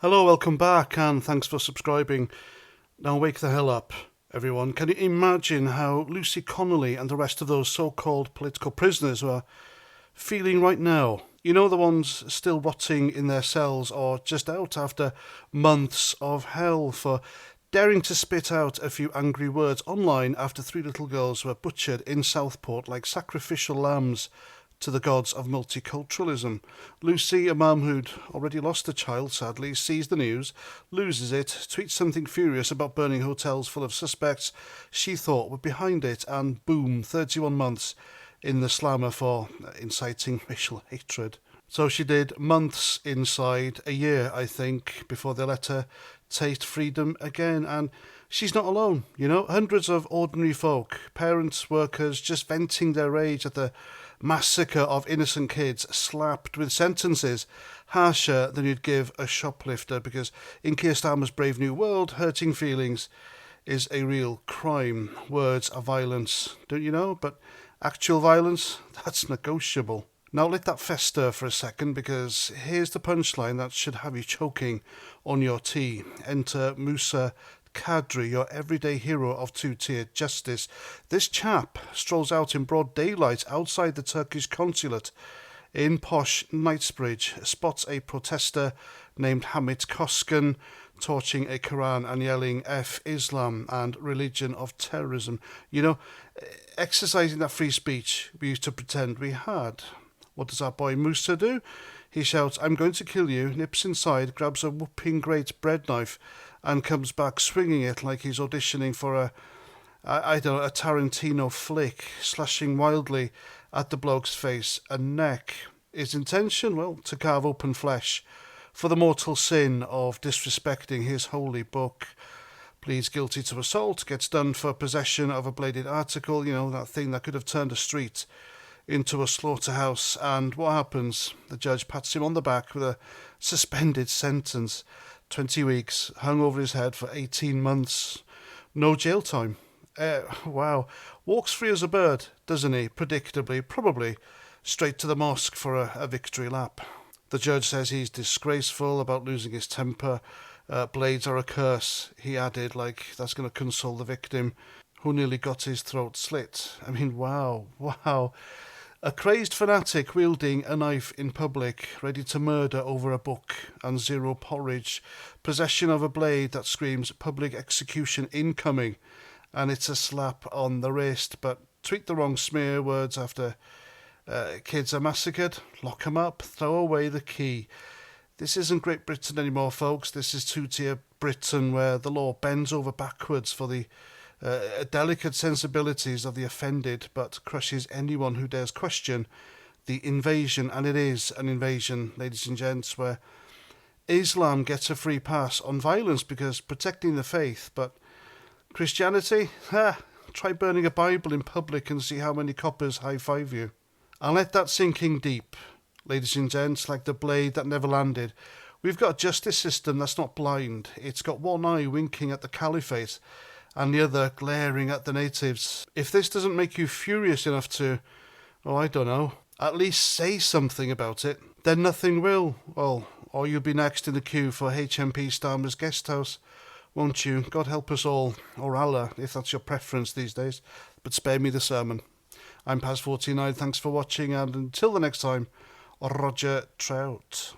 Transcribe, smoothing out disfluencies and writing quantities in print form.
Hello, welcome back, and thanks for subscribing. Now wake the hell up, everyone. Can you imagine how Lucy Connolly and the rest of those so-called political prisoners are feeling right now? You know, the ones still rotting in their cells or just out after months of hell for daring to spit out a few angry words online after three little girls were butchered in Southport like sacrificial lambs to the gods of multiculturalism. Lucy, a mum who'd already lost a child, sadly, sees the news, loses it, tweets something furious about burning hotels full of suspects she thought were behind it, and boom, 31 months in the slammer for inciting racial hatred. So she did months inside, a year, I think, before they let her taste freedom again. And she's not alone, you know. Hundreds of ordinary folk, parents, workers, just venting their rage at the massacre of innocent kids, slapped with sentences harsher than you'd give a shoplifter, because in Keir Starmer's Brave New World, hurting feelings is a real crime. Words are violence, don't you know? But actual violence, that's negotiable. Now let that fester for a second, because here's the punchline that should have you choking on your tea. Enter Musa Kadri, your everyday hero of two-tiered justice. This chap strolls out in broad daylight outside the Turkish consulate in posh Knightsbridge, spots a protester named Hamit Koskan torching a Quran and yelling F Islam and religion of terrorism. You know, exercising that free speech we used to pretend we had. What does our boy Musa do? He shouts, "I'm going to kill you," nips inside, grabs a whooping great bread knife and comes back swinging it like he's auditioning for a Tarantino flick, slashing wildly at the bloke's face and neck. His intention, well, to carve open flesh for the mortal sin of disrespecting his holy book. Pleads guilty to assault, gets done for possession of a bladed article, you know, that thing that could have turned a street into a slaughterhouse. And what happens? The judge pats him on the back with a suspended sentence. 20 weeks, hung over his head for 18 months. No jail time. Wow. Walks free as a bird, doesn't he? Predictably, probably straight to the mosque for a victory lap. The judge says he's disgraceful about losing his temper. Blades are a curse, he added, like that's going to console the victim who nearly got his throat slit. I mean, wow. A crazed fanatic wielding a knife in public, ready to murder over a book and zero porridge. Possession of a blade that screams public execution incoming, and it's a slap on the wrist. But tweet the wrong smear words after kids are massacred, lock 'em up, throw away the key. This isn't Great Britain anymore, folks. This is two-tier Britain, where the law bends over backwards for the delicate sensibilities of the offended, but crushes anyone who dares question the invasion. And it is an invasion, ladies and gents, where Islam gets a free pass on violence because protecting the faith, but Christianity, try burning a Bible in public and see how many coppers high-five you. And let that sink in deep, ladies and gents, like the blade that never landed. We've got a justice system that's not blind. It's got one eye winking at the caliphate and the other glaring at the natives. If this doesn't make you furious enough to, I don't know, at least say something about it, then nothing will. Well, or you'll be next in the queue for HMP Starmer's guest house, won't you? God help us all, or Allah, if that's your preference these days. But spare me the sermon. I'm Paz49, thanks for watching, and until the next time, Roger Trout.